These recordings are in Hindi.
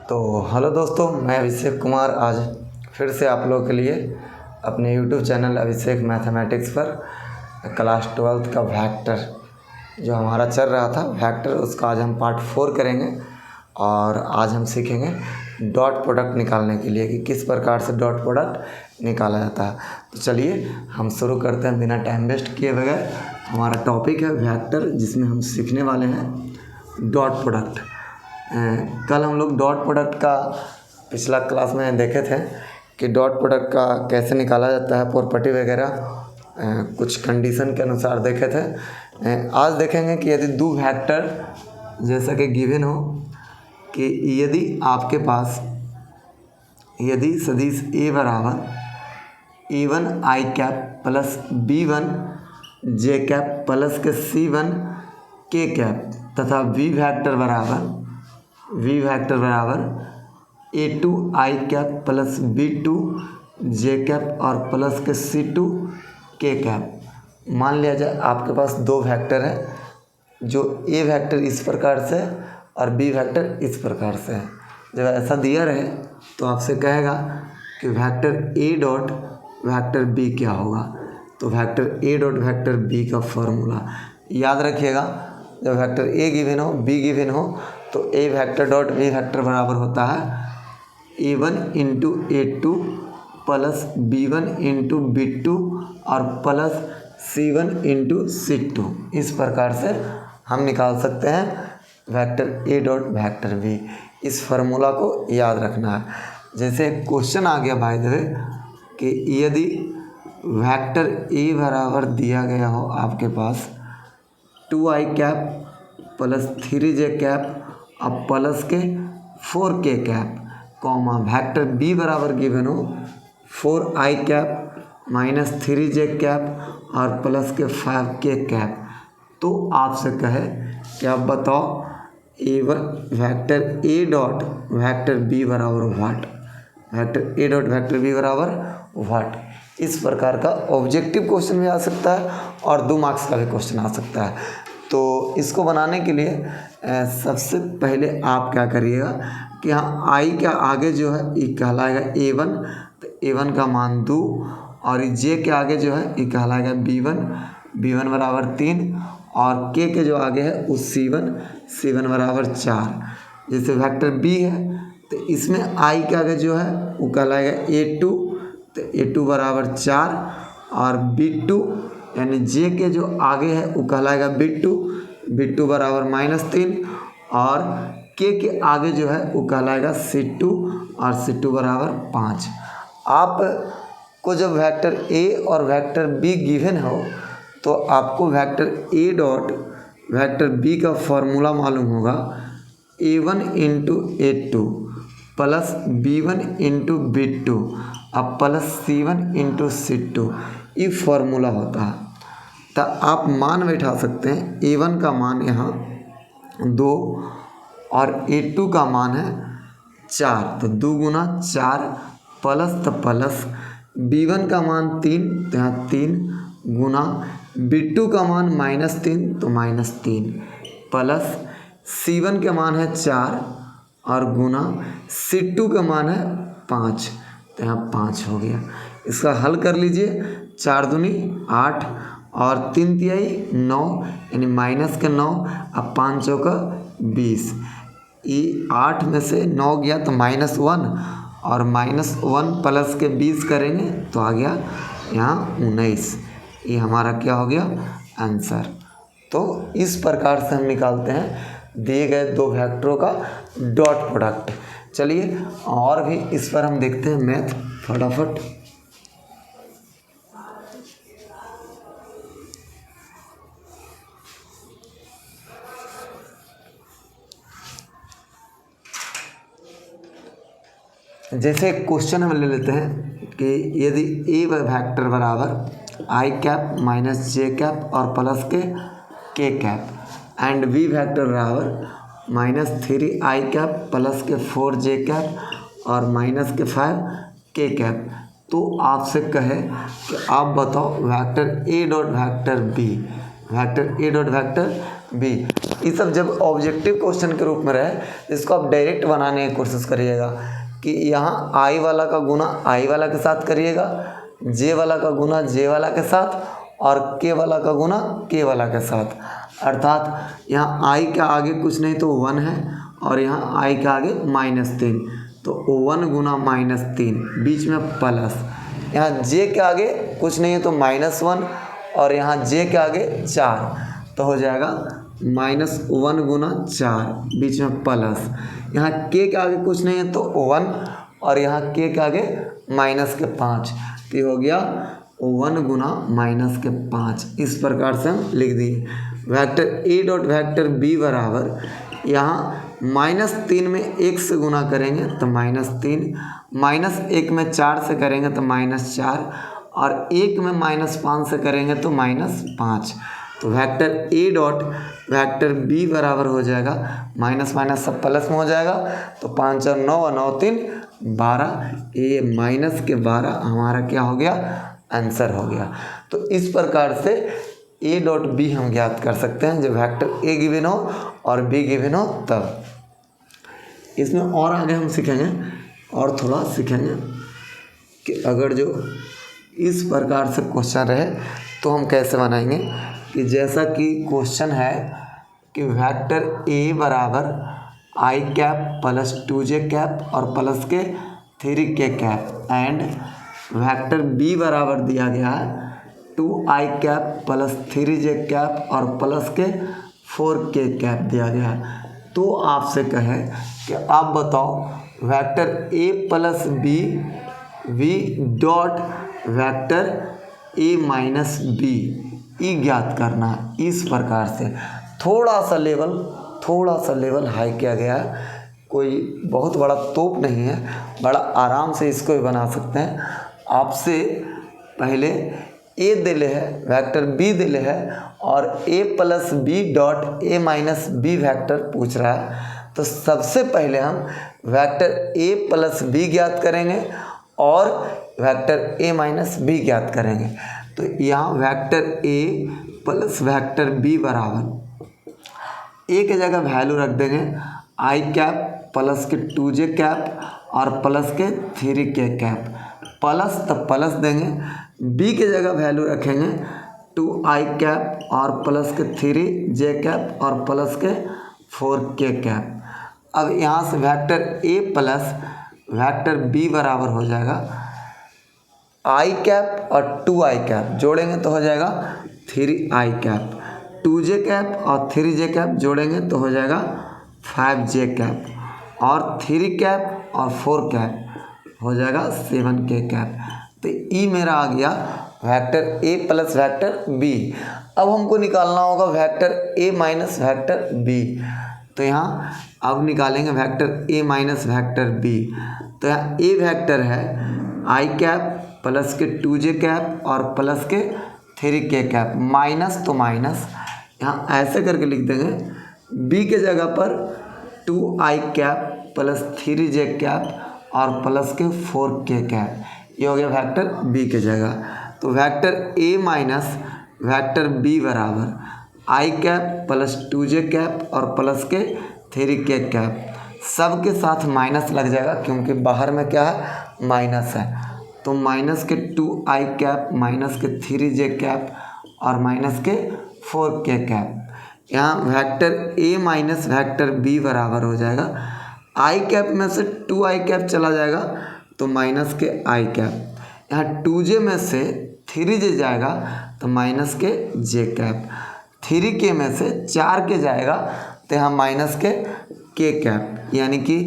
तो हेलो दोस्तों, मैं अभिषेक कुमार आज फिर से आप लोगों के लिए अपने यूट्यूब चैनल अभिषेक मैथमेटिक्स पर क्लास 12th का वेक्टर जो हमारा चल रहा था वेक्टर, उसका आज हम पार्ट 4 करेंगे। और आज हम सीखेंगे डॉट प्रोडक्ट निकालने के लिए कि किस प्रकार से डॉट प्रोडक्ट निकाला जाता है। तो चलिए हम शुरू करते हैं बिना टाइम वेस्ट किए बगैर। हमारा टॉपिक है वेक्टर, जिसमें हम सीखने वाले हैं डॉट प्रोडक्ट। कल हम लोग डॉट प्रोडक्ट का पिछला क्लास में देखे थे कि डॉट प्रोडक्ट का कैसे निकाला जाता है, प्रॉपर्टी वगैरह कुछ कंडीशन के अनुसार देखे थे। आज देखेंगे कि यदि दो वेक्टर जैसा कि गिवन हो कि यदि आपके पास यदि सदिश ए बराबर A1 I cap plus B1 J cap plus के C1 K कैप तथा V वेक्टर बराबर A2 I cap plus B2 J cap और प्लस के C2 K कैप। मान लिया जाए आपके पास दो वेक्टर है, जो A वेक्टर इस प्रकार से और B वेक्टर इस प्रकार से है। जब ऐसा दिया रहे तो आपसे कहेगा कि vector A dot vector B क्या होगा। तो vector A dot vector B का फॉर्मूला याद रखिएगा। जब वेक्टर A गिवन हो, B गिवन हो, तो A vector dot B vector बराबर होता है A1 into A2 plus B1 into B2 और प्लस C1 इंटू C2। इस प्रकार से हम निकाल सकते हैं vector A dot vector B। इस फार्मूला को याद रखना है। जैसे क्वेश्चन आ गया बाय द वे कि यदि वेक्टर A बराबर दिया गया हो आपके पास 2I cap plus 3J cap और प्लस के 4K cap, comma vector B बराबर गिवन हो 4I cap minus 3J cap और प्लस के 5K कैप, तो आपसे कहे कि आप बताओ A1 vector A dot vector B बराबर what, vector A dot vector B बराबर व्हाट। इस प्रकार का ऑब्जेक्टिव क्वेश्चन भी आ सकता है और 2 मार्क्स का भी क्वेश्चन आ सकता है। तो इसको बनाने के लिए सबसे पहले आप क्या करिएगा कि हाँ I के आगे जो है ये कहलाएगा A1, तो A1 का मान 2 और J के आगे जो है ये कहलाएगा B1 बराबर 3 और K के जो आगे है वो C1 बराबर 4। जैसे वेक्टर B है तो इसमें I के आगे जो है वो कहलाएगा A2, तो A2 बराबर 4 और B2 यानी J के जो आगे है वो कहलाएगा B2 बराबर -3 और K के आगे जो है वो कहलाएगा C2 और C2 बराबर 5। आप को जब वेक्टर A और वेक्टर B गिवन हो तो आपको vector A dot vector B का फॉर्मूला मालूम होगा A1 into A2 plus B1 into B2 अब प्लस C1 इंटू C2, ये फॉर्मूला होता है। तो आप मान बैठा सकते हैं A1 का मान यहाँ 2 और A2 का मान है 4, तो 2 गुना 4 प्लस तो प्लस B1 का मान 3, तो यहाँ 3 गुना B2 का मान -3 तो -3 प्लस C1 के मान है 4 और गुना C2 का मान है 5, तो यहाँ 5 हो गया। इसका हल कर लीजिए, 4 दूनी 8 और 3 तिहाई 9 यानी माइनस के 9 अब 5 चौका 20। ये 8 में से 9 गया तो -1 और -1 प्लस के 20 करेंगे तो आ गया यहाँ 19। ये हमारा क्या हो गया आंसर। तो इस प्रकार से हम निकालते हैं दिए गए दो वेक्टरों का डॉट प्रोडक्ट। चलिए और भी इस पर हम देखते हैं मैथ फटाफट। जैसे क्वेश्चन हम ले लेते हैं कि यदि A वेक्टर बराबर I cap minus J cap और प्लस के K cap and B vector बराबर -3I कैप प्लस के 4J कैप और माइनस के 5K कैप, तो आपसे कहे कि आप बताओ vector A dot vector B vector A dot vector B. ये सब जब ऑब्जेक्टिव क्वेश्चन के रूप में रहे इसको आप डायरेक्ट बनाने की कोशिश करिएगा कि यहाँ आई वाला का गुना आई वाला के साथ करिएगा, जे वाला का गुना जे वाला के साथ और के वाला का गुना के वाला के साथ। अर्थात यहाँ आई के आगे कुछ नहीं तो 1 है और यहाँ आई के आगे -3 तो 1 गुना -3 बीच में प्लस। यहाँ जे के आगे कुछ नहीं है तो -1 और यहाँ जे के आगे 4 तो हो जाएगा -1 गुना 4 बीच में प्लस। यहाँ के आगे कुछ नहीं है तो 1 और यहाँ के आगे -5 तो ये हो गया 1 गुना -5। इस प्रकार से हम लिख दिए। Vector A dot vector B बराबर यहाँ -3 में 1 से गुना करेंगे तो -3, -1 में 4 से करेंगे तो -4 और 1 में -5 से करेंगे तो -5। तो vector A dot vector B बराबर हो जाएगा माइनस माइनस सब प्लस में हो जाएगा तो 5 और 9 और 9 3 12। ये -12 हमारा क्या हो गया आंसर हो गया। तो इस प्रकार से ए डॉट बी हम ज्ञात कर सकते हैं जब वेक्टर ए गिवन हो और बी गिवन हो तब। इसमें और आगे हम सीखेंगे और थोड़ा सीखेंगे कि अगर जो इस प्रकार से क्वेश्चन रहे तो हम कैसे बनाएंगे। कि जैसा कि क्वेश्चन है कि वेक्टर ए बराबर I cap plus 2j cap और प्लस के 3k cap and vector B बराबर दिया गया है 2i cap plus 3j cap और प्लस के 4k कैप दिया गया है। तो आपसे कहे कि आप बताओ वेक्टर ए प्लस बी वी dot vector A minus B ई ज्ञात करना है। इस प्रकार से थोड़ा सा लेवल हाई किया गया है, कोई बहुत बड़ा तोप नहीं है, बड़ा आराम से इसको भी बना सकते हैं। आपसे पहले ए दिले है वेक्टर बी दिले है और A plus B dot A minus B vector पूछ रहा है। तो सबसे पहले हम वेक्टर ए प्लस बी ज्ञात करेंगे और वेक्टर ए माइनस बी ज्ञात करेंगे। तो यहाँ vector A plus vector B बराबर ए की जगह वैल्यू रख देंगे आई कैप प्लस के 2j कैप और प्लस के 3k कैप प्लस तो प्लस देंगे, बी की जगह वैल्यू रखेंगे 2i कैप और प्लस के 3j कैप और प्लस के 4k कैप। अब यहाँ से vector A plus vector B बराबर हो जाएगा आई कैप और 2i कैप जोड़ेंगे तो हो जाएगा 3i कैप, 2j कैप और 3j कैप जोड़ेंगे तो हो जाएगा 5j कैप और 3 कैप और 4 कैप हो जाएगा 7k कैप। तो ई मेरा आ गया vector A plus vector B. अब हमको निकालना होगा vector A minus vector B. तो यहाँ अब निकालेंगे vector A minus vector B. तो यहाँ ए वेक्टर है आई कैप प्लस के 2j कैप और प्लस के 3k कैप माइनस तो माइनस यहाँ ऐसे करके लिख देंगे। बी के जगह पर 2i cap plus 3j cap और प्लस के 4k कैप, ये हो गया वेक्टर बी के जगह। तो vector A minus vector B बराबर I cap plus 2j cap और प्लस के 3k कैप, सब के साथ माइनस लग जाएगा क्योंकि बाहर में क्या है माइनस है। तो माइनस के 2i कैप माइनस के 3j कैप और माइनस के 4k कैप। यहाँ vector A minus vector B बराबर हो जाएगा आई कैप में से 2i कैप चला जाएगा तो माइनस के i कैप, यहाँ 2j में से 3j जाएगा तो माइनस के j कैप, 3k में से 4k जाएगा तो यहाँ माइनस के k कैप। यानी कि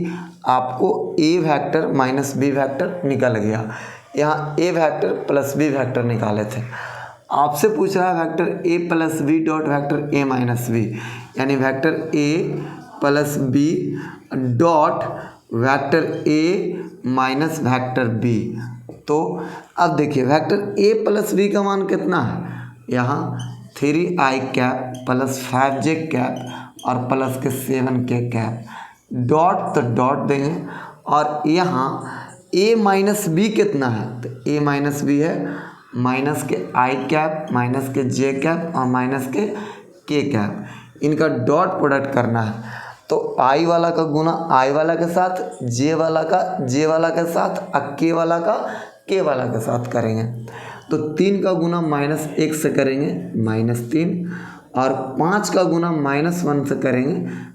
आपको A vector minus B vector निकल गया। यहाँ A vector plus B vector निकाले थे। आपसे पूछ रहा है vector A plus B dot vector A minus B, यानी vector A plus B dot vector A minus vector B. तो अब देखिए वेक्टर ए प्लस बी का मान कितना है, यहाँ 3i cap plus 5j cap और प्लस के 7k कैप, डॉट तो डॉट देंगे और यहाँ a माइनस बी कितना है तो a माइनस बी है माइनस के आई कैप माइनस के जे कैप और माइनस के कैप, इनका डॉट प्रोडक्ट करना है। तो आई वाला का गुना आई वाला के साथ, जे वाला का जे वाला के साथ और के वाला का के वाला के साथ करेंगे। तो 3 का गुना -1 से करेंगे -3, और 5 का गुना -1 से करेंगे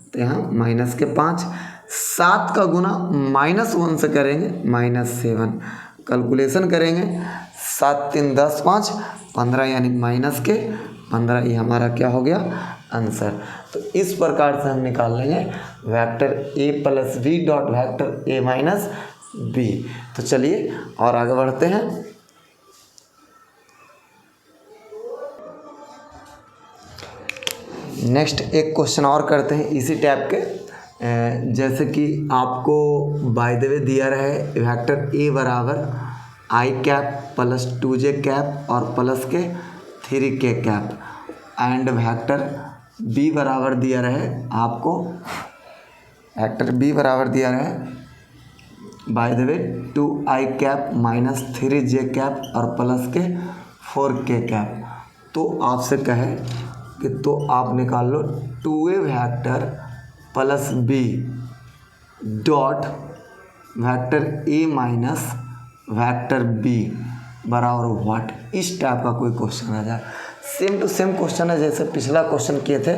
तो यहाँ -5। 7 का गुना -1 से करेंगे -7। कैलकुलेशन करेंगे 7 3 10 5 15 यानी -15, ये हमारा क्या हो गया आंसर। तो इस प्रकार से हम निकाल लेंगे vector a plus B dot vector a minus B. तो चलिए और आगे बढ़ते हैं। नेक्स्ट एक क्वेश्चन और करते हैं इसी टाइप के, जैसे कि आपको बाय द वे दिया रहे वेक्टर a बराबर I cap plus 2j cap और प्लस के 3k cap, and vector b बराबर दिया रहे आपको, वेक्टर b बराबर दिया रहे by the way 2i cap minus 3j cap और प्लस के 4k कैप। तो आपसे कहे कि तो आप निकाल लो 2a vector plus b dot vector a minus vector b बराबर व्हाट। इस टाइप का कोई क्वेश्चन आ जाए, सेम टू सेम क्वेश्चन है जैसे पिछला क्वेश्चन किए थे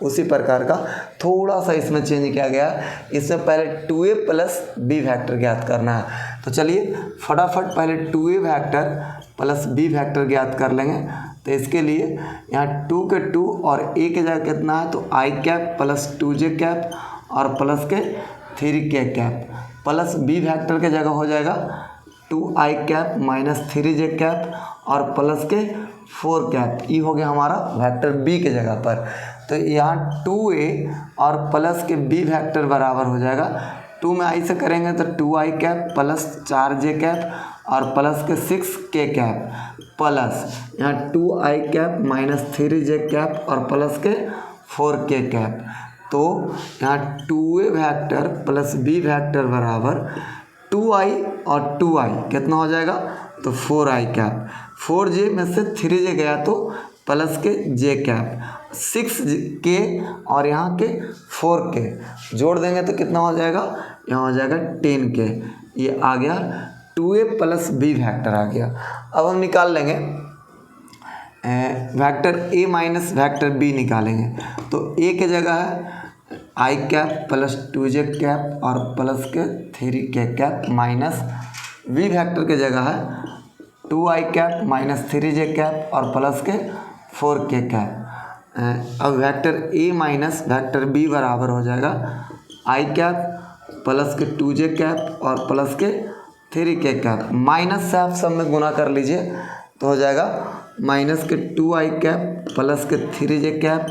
उसी प्रकार का, थोड़ा सा इसमें चेंज किया गया है। इसमें पहले 2a प्लस b वेक्टर ज्ञात करना है। तो चलिए फटाफट पहले 2a vector plus b vector ज्ञात कर लेंगे। तो इसके लिए यहाँ 2 के 2 और a के जगह कितना है, तो आई कैप प्लस 2j कैप और प्लस के 3k cap, plus b vector के जगह हो जाएगा 2i cap minus 3j cap और प्लस के 4 कैप। ये हो गया हमारा वेक्टर b के जगह पर। तो यहाँ 2a और प्लस के b वेक्टर बराबर हो जाएगा 2 में i से करेंगे तो 2i cap plus 4j cap और प्लस के 6k कैप, प्लस यहाँ 2i cap minus 3j cap और प्लस के 4k कैप। तो यहाँ 2a vector plus b vector बराबर 2i और 2i कितना हो जाएगा, तो 4i कैप, 4j में से 3j गया तो प्लस के j कैप, 6k और यहाँ के 4k जोड़ देंगे तो कितना हो जाएगा, यहाँ हो जाएगा 10k। ये आ गया 2a प्लस b वेक्टर आ गया। अब हम निकाल लेंगे vector a minus vector b निकालेंगे। तो a के जगह है आई कैप प्लस 2j कैप और प्लस के 3k cap, minus v vector के जगह है 2i cap minus 3j cap और प्लस के 4k कैप। अब vector a minus vector b बराबर हो जाएगा आई कैप प्लस के 2j कैप और प्लस के 3k कैप, माइनस से आप सब में गुना कर लीजिए तो हो जाएगा माइनस के 2i कैप प्लस के 3j कैप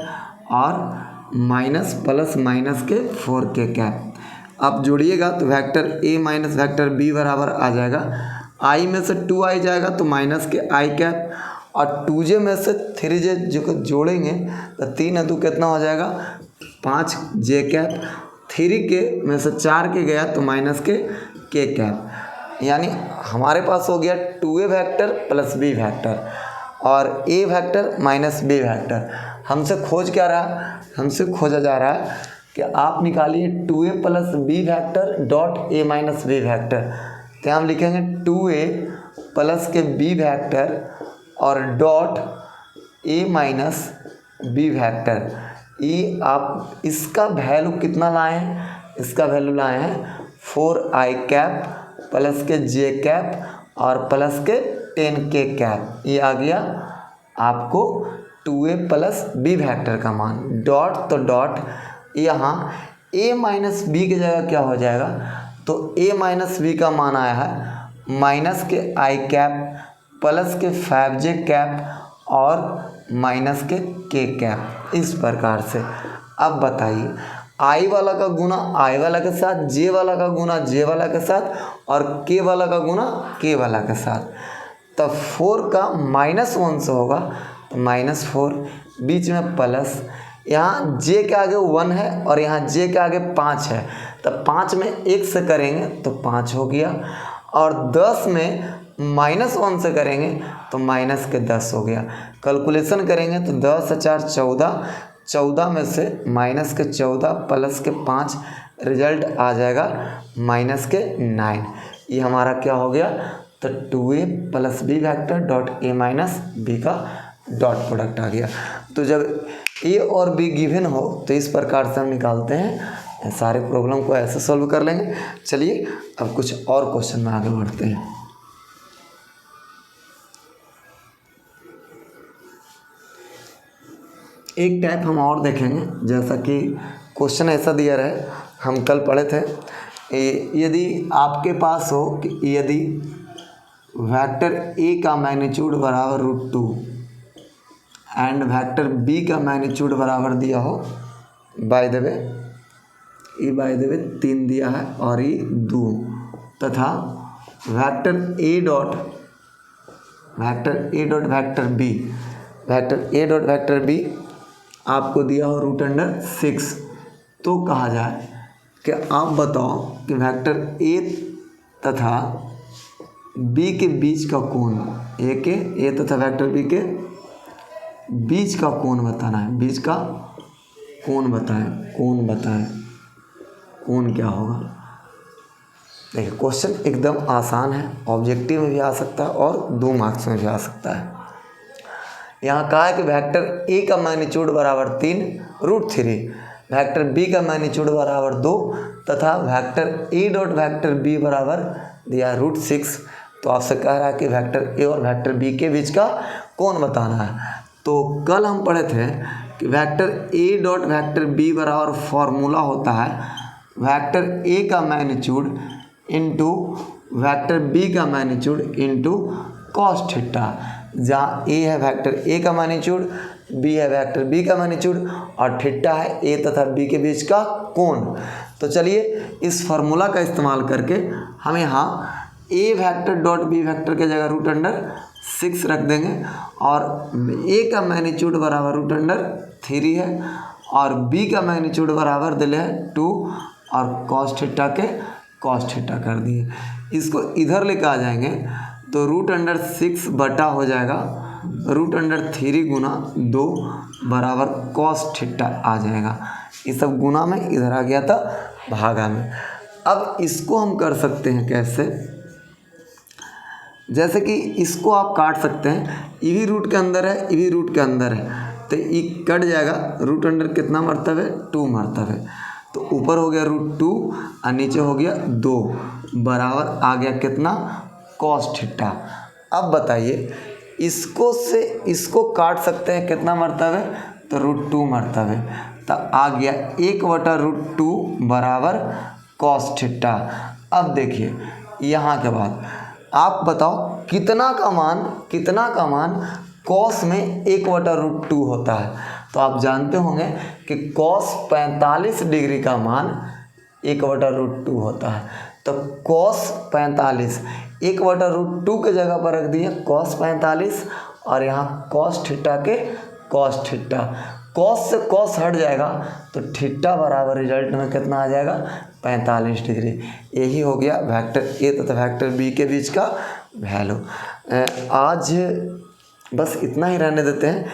और माइनस प्लस माइनस के 4k कैप। आप जोड़िएगा तो vector a minus vector b बराबर आ जाएगा, i में से 2i जाएगा तो माइनस के i कैप और 2j में से 3j जो जोड़ेंगे तो 3 है तो कितना हो जाएगा 5j कैप, 3k में से 4k गया तो माइनस के k कैप। यानी हमारे पास हो गया 2a vector plus b vector और a vector minus b vector. हमसे खोज क्या रहा, हमसे खोजा जा रहा है कि आप निकालिए 2a plus b vector dot a minus b vector. तो हम लिखेंगे 2a प्लस के b वेक्टर और dot a minus b vector. ये आप इसका वैल्यू कितना लाए हैं, इसका वैल्यू लाए हैं 4i कैप प्लस के j कैप और प्लस के 10k कैप। ये आ गया आपको 2a प्लस b वेक्टर का मान। डॉट तो डॉट यहाँ a माइनस b की जगह क्या हो जाएगा, तो a माइनस b का मान आया है माइनस के i कैप प्लस के 5j कैप और माइनस के k कैप। इस प्रकार से अब बताइए i वाला का गुना i वाला के साथ, j वाला का गुना j वाला के साथ और k वाला का गुना k वाला के साथ। तब 4 का -1 से होगा तो -4, बीच में प्लस, यहाँ j के आगे 1 है और यहाँ j के आगे 5 है, तब 5 में 1 से करेंगे तो 5 हो गया और 10 में -1 से करेंगे तो -10 हो गया। कैलकुलेशन करेंगे तो 10 और 4 14, 14 में से -14 +5 रिजल्ट आ जाएगा -9। ये हमारा क्या हो गया, तो 2a + b vector dot a - b का डॉट प्रोडक्ट आ गया। तो जब a और b गिवन हो तो इस प्रकार से हम निकालते हैं, सारे प्रॉब्लम को ऐसे सॉल्व कर लेंगे। चलिए अब कुछ और क्वेश्चन में आगे बढ़ते हैं। एक टाइप हम और देखेंगे, जैसा कि क्वेश्चन ऐसा दिया रहे, हम कल पढ़े थे, यदि आपके पास हो कि यदि वेक्टर a का मैग्नीट्यूड बराबर √2 एंड वेक्टर b का मैग्नीट्यूड बराबर दिया हो, बाय द वे 3 दिया है और ये 2, तथा vector a dot vector b आपको दिया हो √6, तो कहा जाए कि आप बताओ कि वेक्टर a तथा b के बीच का कोण, a तथा वेक्टर b के बीच का कोण बताना है। बीच का कोण बताएं, कोण क्या होगा। देखिए क्वेश्चन एकदम आसान है, ऑब्जेक्टिव में भी आ सकता है और 2 मार्क्स में भी आ सकता है। यहाँ कहा है कि वेक्टर a का मैग्नीट्यूड बराबर 3 √3, वेक्टर b का मैग्नीट्यूड बराबर 2 तथा vector a dot vector b बराबर दिया √6। तो आपसे कह रहा है कि वेक्टर a और वेक्टर b के बीच का कोण बताना है। तो कल हम पढ़े थे कि vector a dot vector b बराबर फॉर्मूला होता है वेक्टर a का मैग्नीट्यूड इंटू वेक्टर b का मैग्नीट्यूड इंटू कॉस थीटा, जहाँ a है वेक्टर a का मैग्नीट्यूड, b है वेक्टर b का मैग्नीट्यूड और थीटा है a तथा b के बीच का कोण। तो चलिए इस फार्मूला का इस्तेमाल करके हम यहाँ a vector dot b vector के जगह √6 रख देंगे और a का मैग्नीट्यूड बराबर √3 है और b का मैग्नीट्यूड बराबर दिले है 2 और कॉस थीटा के कॉस थीटा कर दिए। इसको इधर लेकर आ जाएंगे तो √6 बटा हो जाएगा √3 गुना 2 बराबर कॉस थीटा आ जाएगा। ये सब गुना में इधर आ गया था भागा में। अब इसको हम कर सकते हैं कैसे, जैसे कि इसको आप काट सकते हैं, ये भी रूट के अंदर है, ये भी रूट के अंदर है, तो ये कट जाएगा। √ कितना मरतब है, 2 मरतब है, तो ऊपर हो गया √2 और नीचे हो गया 2 बराबर आ गया कितना, कॉस थीटा। अब बताइए इसको से इसको काट सकते हैं, कितना मरतब है, तो √2 मरतब है, तो आ गया 1/√2 बराबर कॉस थीटा। अब देखिए यहाँ के बाद आप बताओ कितना का मान कॉस में 1/√2 होता है। तो आप जानते होंगे कि कॉस 45 डिग्री का मान 1/√2 होता है। तो कॉस 45 1/√2 के जगह पर रख दिए कॉस 45 और यहाँ कॉस थीटा के कॉस थीटा। कॉस से कॉस हट जाएगा तो थीटा बराबर रिजल्ट में कितना आ जाएगा, 45 डिग्री। यही हो गया वेक्टर ए तथा वेक्टर बी के बीच का वैल्यू। आज बस इतना ही रहने देते हैं,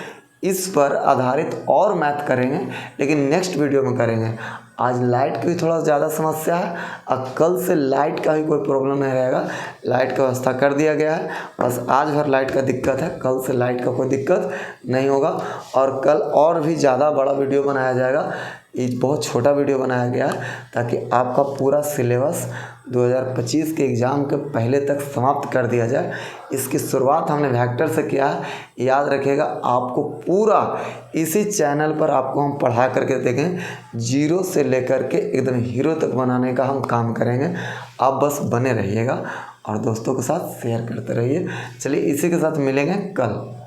इस पर आधारित और मैथ करेंगे लेकिन नेक्स्ट वीडियो में करेंगे। आज लाइट की भी थोड़ा ज़्यादा समस्या है और कल से लाइट का भी कोई प्रॉब्लम नहीं रहेगा, लाइट का व्यवस्था कर दिया गया है। बस आज भर लाइट का दिक्कत है, कल से लाइट का कोई दिक्कत नहीं होगा और कल और भी ज़्यादा बड़ा वीडियो बनाया जाएगा। ये बहुत छोटा वीडियो बनाया गया है ताकि आपका पूरा सिलेबस 2025 के एग्ज़ाम के पहले तक समाप्त कर दिया जाए। इसकी शुरुआत हमने वेक्टर से किया है, याद रखिएगा। आपको पूरा इसी चैनल पर आपको हम पढ़ा करके देखें, 0 से लेकर के एकदम हीरो तक बनाने का हम काम करेंगे। आप बस बने रहिएगा और दोस्तों के साथ शेयर करते रहिए। चलिए इसी के साथ मिलेंगे कल।